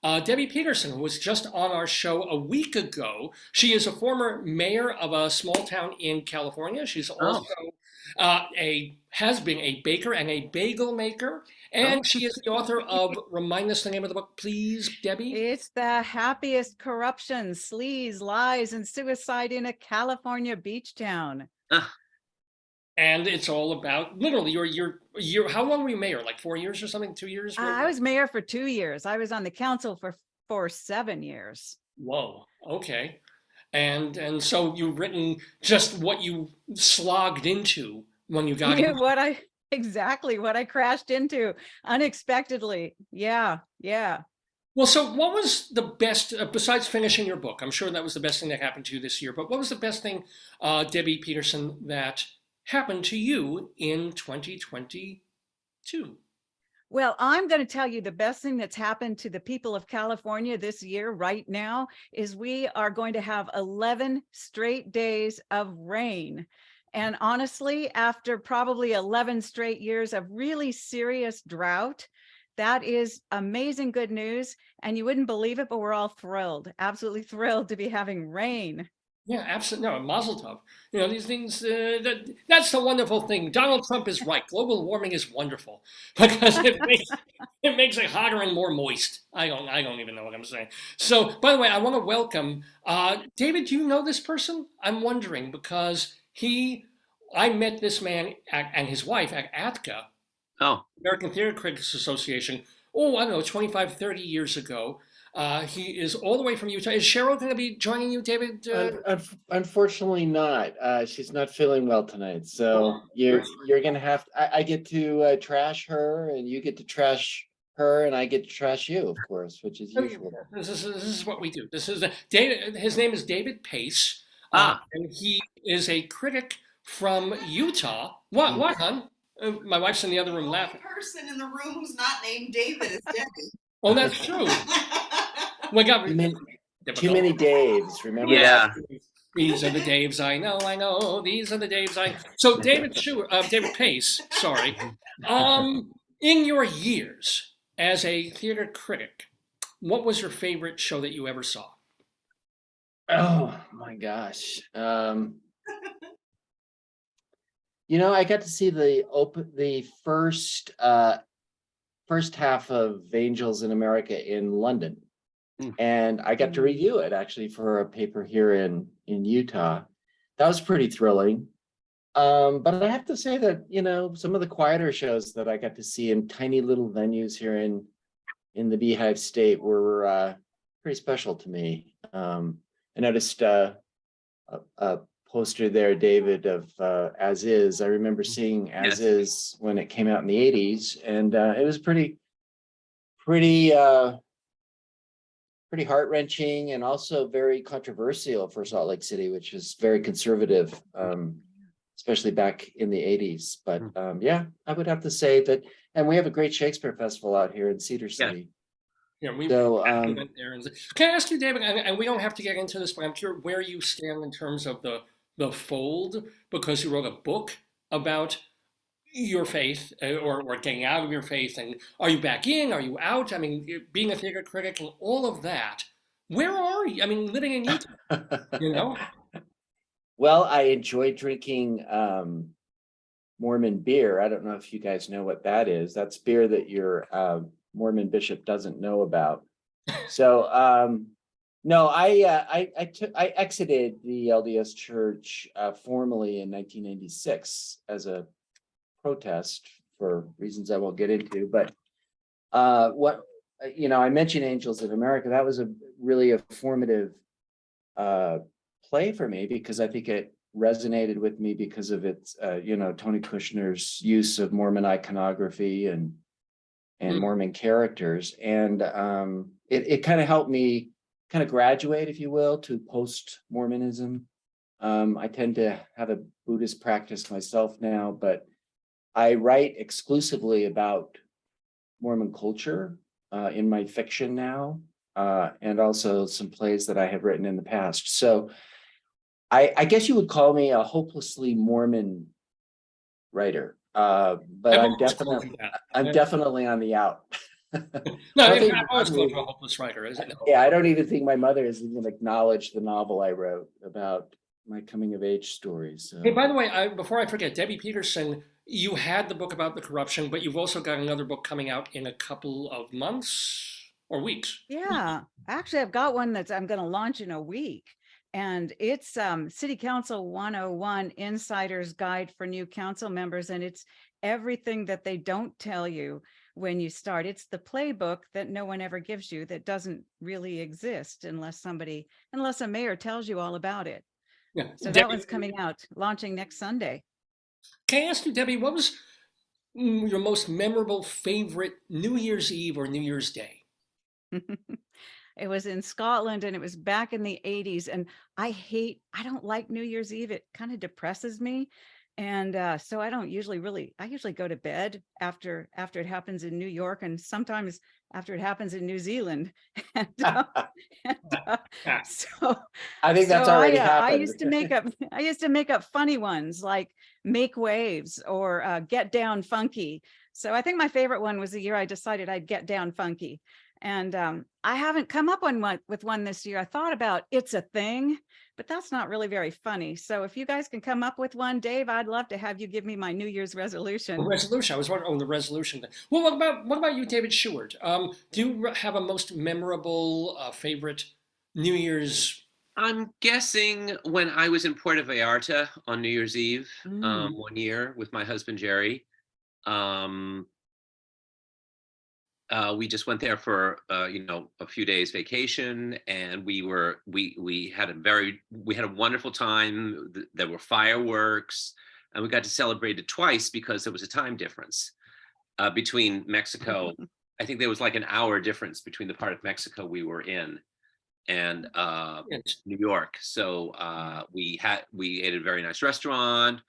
Debbie Peterson, who was just on our show a week ago. She is a former mayor of a small town in California. She's also Oh, a has been a baker and a bagel maker, oh, and she is the author of, remind us the name of the book, please, Debbie. It's the happiest corruption, sleaze, lies, and suicide in a California beach town. ah, And it's all about literally your how long were you mayor? Like 4 years or something? 2 years? I was mayor for 2 years. I was on the council for 7 years. Whoa. Okay. And so you've written just what you slogged into when you got Yeah, in. exactly what I crashed into unexpectedly. Yeah, yeah. Well, so what was the best, besides finishing your book? I'm sure that was the best thing that happened to you this year, but what was the best thing, Debbie Peterson, that happened to you in 2022? Well, I'm going to tell you the best thing that's happened to the people of California this year right now is we are going to have 11 straight days of rain. And honestly, after probably 11 straight years of really serious drought, that is amazing good news. And you wouldn't believe it, but we're all thrilled, absolutely thrilled to be having rain. Yeah, absolutely. No, Mazel Tov. You know, these things, that's the wonderful thing. Donald Trump is right. Global warming is wonderful because it makes it hotter and more moist. I don't even know what I'm saying. So, by the way, I want to welcome, David, do you know this person? I'm wondering because I met this man and his wife at ATCA, oh. American Theater Critics Association, oh, I don't know, 25, 30 years ago. He is all the way from Utah. Is Cheryl going to be joining you, David? Unfortunately not. She's not feeling well tonight. So Oh, you're gonna have to, I get to trash her and you get to trash her and I get to trash you, of course, which is usual. this is what we do. This is David. His name is David Pace, Ah, and he is a critic from Utah. What, hon? My wife's in the other room The laughing. only person in the room who's not named David is Debbie. Oh, that's true. We got Too many Daves, remember? yeah. These are the Daves I know. I know. These are the Daves I. So David David Pace. Sorry. In your years as a theater critic, what was your favorite show that you ever saw? Oh my gosh. I got to see the first half of Angels in America in London. Mm. And I got to review it actually for a paper here in Utah. That was pretty thrilling. But I have to say that, some of the quieter shows that I got to see in tiny little venues here in the Beehive State were pretty special to me. I noticed a poster there, David, of As Is. I remember seeing As Yes. Is when it came out in the 80s, and it was pretty heart-wrenching and also very controversial for Salt Lake City, which is very conservative, especially back in the 80s. But yeah, I would have to say that, and we have a great Shakespeare festival out here in Cedar City. Yeah, we So went there. Can I ask you, David, and we don't have to get into this, but I'm curious where you stand in terms of the fold, because you wrote a book about your faith or getting out of your faith, and are you back in? Are you out? I mean, being a theater critic and all of that. Where are you? I mean, living in Utah, you know? well, I enjoy drinking Mormon beer. I don't know if you guys know what that is. That's beer that your Mormon bishop doesn't know about. So no, I exited the LDS Church formally in 1996 as a protest for reasons I won't get into. But I mentioned Angels of America. That was really a formative play for me because I think it resonated with me because of its, Tony Kushner's use of Mormon iconography and Mormon characters. And it kind of helped me kind of graduate, if you will, to post-Mormonism. I tend to have a Buddhist practice myself now, but I write exclusively about Mormon culture in my fiction now, and also some plays that I have written in the past. So I guess you would call me a hopelessly Mormon writer, but I'm definitely on the out. No, I I've think always called probably- her a hopeless writer, isn't it? Yeah, I don't even think my mother has even acknowledged the novel I wrote about my coming of age story. So Hey, by the way, before I forget, Debbie Peterson, you had the book about the corruption, but you've also got another book coming out in a couple of months or weeks. Yeah, actually, I've got one I'm going to launch in a week. And it's City Council 101 Insider's Guide for New Council Members. And it's everything that they don't tell you when you start. It's the playbook that no one ever gives you, that doesn't really exist unless a mayor tells you all about it. Yeah. So that Debbie, one's coming out, launching next Sunday. can I ask you, Debbie, what was your most memorable favorite New Year's Eve or New Year's Day? It was in Scotland and it was back in the 80s. And I don't like New Year's Eve. It kind of depresses me. And so I usually go to bed after it happens in New York, and sometimes after it happens in New Zealand. And, Ah, so I think that's already I happened. used to make up funny ones like Make Waves or Get Down Funky. So I think my favorite one was the year I decided I'd get down funky. And I haven't come up with one this year. I thought about It's a Thing, but that's not really very funny. So if you guys can come up with one, Dave, I'd love to have you give me my New Year's resolution. resolution. I was wondering, the resolution thing. Well, what about you, David Sheward? Do you have a most memorable favorite New Year's? I'm guessing when I was in Puerto Vallarta on New Year's Eve, Mm. one year with my husband Jerry. We just went there for a few days vacation, and we had a wonderful time. There were fireworks, and we got to celebrate it twice because there was a time difference between Mexico. I think there was like an hour difference between the part of Mexico we were in and New York. So we ate at a very nice restaurant.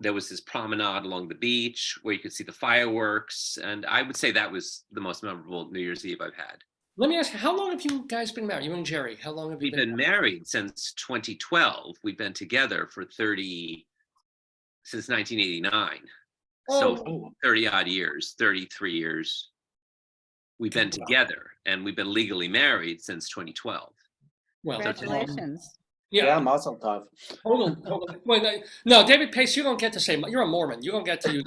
There was this promenade along the beach where you could see the fireworks, and I would say that was the most memorable New Year's Eve I've had. Let me ask you, how long have you guys been married? You and Jerry, how long have you We've been married since 2012. We've been together for since 1989. So 30 odd years, 33 years. We've been together, and we've been legally married since 2012. Well, Congratulations. Yeah, Mazel Tov. Hold on. Wait, no, David Pace, you don't get to say. You're a Mormon. You don't get to use.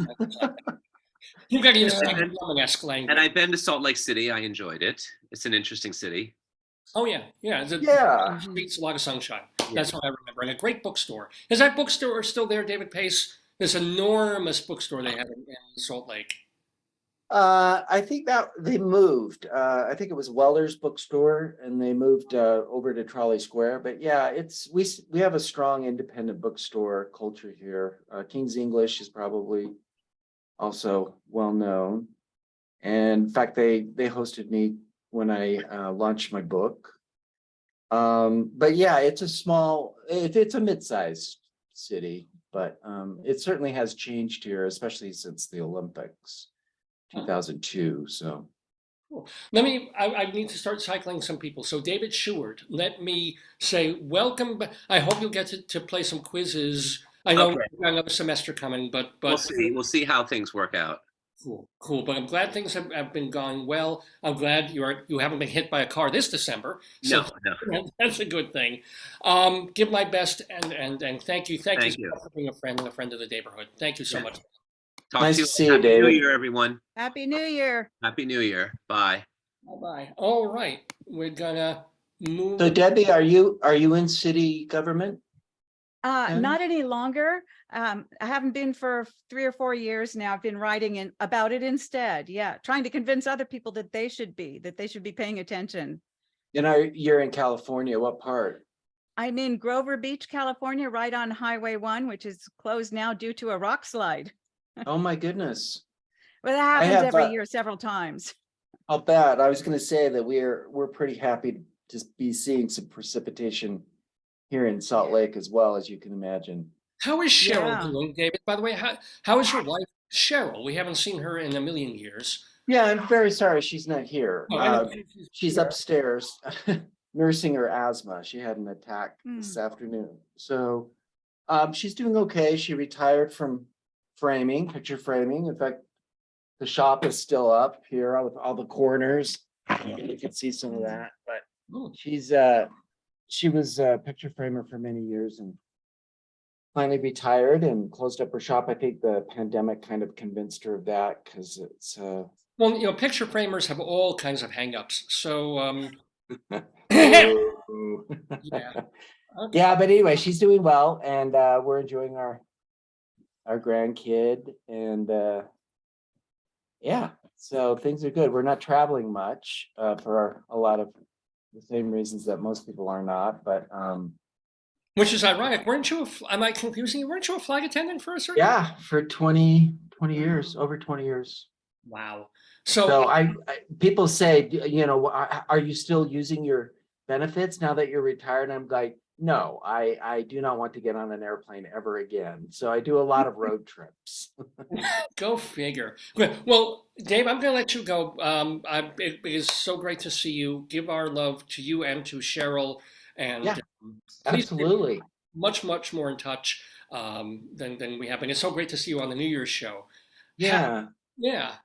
You got to use Mormon-esque language. And I've been to Salt Lake City. I enjoyed it. It's an interesting city. Oh yeah. Yeah. It's a lot of sunshine. That's what I remember. And a great bookstore. Is that bookstore still there, David Pace? This enormous bookstore they have in Salt Lake. I think that they moved. I think it was Weller's bookstore, and they moved over to Trolley Square. But yeah, we have a strong independent bookstore culture here. King's English is probably also well known, and in fact, they hosted me when I launched my book. But yeah, it's a mid-sized city, but it certainly has changed here, especially since the Olympics. 2002. So cool. I need to start cycling some people. So David Sheward, let me say welcome. I hope you'll get to play some quizzes. I know we've got another semester coming, but we'll see how things work out. Cool. But I'm glad things have been going well. I'm glad you haven't been hit by a car this December. So No. That's a good thing. Give my best and thank you. Thank you for being a friend of the Daverhood. Thank you so much. Nice to see you, Happy David. New Year, everyone. Happy New Year. Happy New Year. Bye. Bye. All right, we're gonna move. So Debbie, are you in city government? Not any longer. I haven't been for 3 or 4 years now. I've been writing about it instead. Yeah, trying to convince other people that they should be paying attention. You're in California. What part? I'm in Grover Beach, California, right on Highway 1, which is closed now due to a rock slide. Oh my goodness. Well, that happens every year, several times. I'll bet. I was going to say that we're pretty happy to be seeing some precipitation here in Salt Lake as well, as you can imagine. How is Cheryl doing, David? By the way, how is your wife, Cheryl? We haven't seen her in a million years. Yeah, I'm very sorry she's not here. She's upstairs nursing her asthma. She had an attack this afternoon. So she's doing okay. She retired from picture framing. In fact, the shop is still up here with all the corners. You can see some of that, but Ooh. she was a picture framer for many years and finally retired and closed up her shop. I think the pandemic kind of convinced her of that because it's Well, you know, picture framers have all kinds of hangups. So, Ooh. yeah. Okay. Yeah, but anyway, she's doing well, and we're enjoying our grandkid, and yeah, so things are good. We're not traveling much for a lot of the same reasons that most people are not, but Which is ironic. Weren't you? Am I confusing you? Weren't you a flag attendant for a certain? yeah, for 20 years, over 20 years. Wow. So So, I people say, you know, are you still using your benefits now that you're retired? I'm like, no, I do not want to get on an airplane ever again. So I do a lot of road trips. go figure. Well, Dave, I'm going to let you go. It is so great to see you. Give our love to you and to Cheryl, and Yeah, please stay absolutely. much more in touch than we have. And it's so great to see you on the New Year's show. Yeah, Yeah,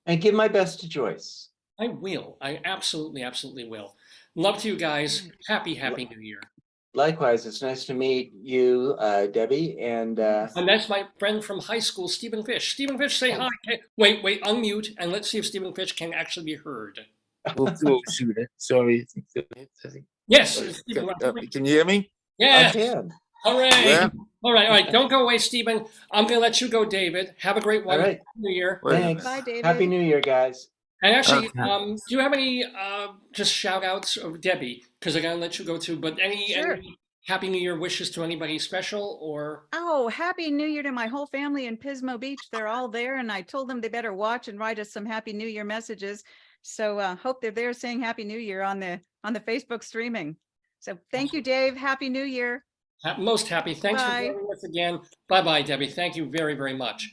and give my best to Joyce. I will. I absolutely will. Love to you guys. Happy New Year. Likewise, it's nice to meet you, Debbie, and And that's my friend from high school, Stephen Fish. Stephen Fish, say hi. Wait, unmute, and let's see if Stephen Fish can actually be heard. Oh, shoot. Sorry. Yes, Stephen. Can you hear me? I Yes. can. Hooray. Yeah. All right. Don't go away, Stephen. I'm going to let you go, David. Have a great one. All right. Happy New Year. Wait a Thanks. Bye, David. Happy New Year, guys. And actually, Okay. do you have any just shout outs of Debbie? Because I got to let you go too. But Sure. any Happy New Year wishes to anybody special or? Oh, Happy New Year to my whole family in Pismo Beach. They're all there, and I told them they better watch and write us some Happy New Year messages. So hope they're there saying Happy New Year on the Facebook streaming. So thank you, Dave. Happy New Year. Most happy. Thanks Bye. for joining us again. Bye, Debbie. Thank you very much.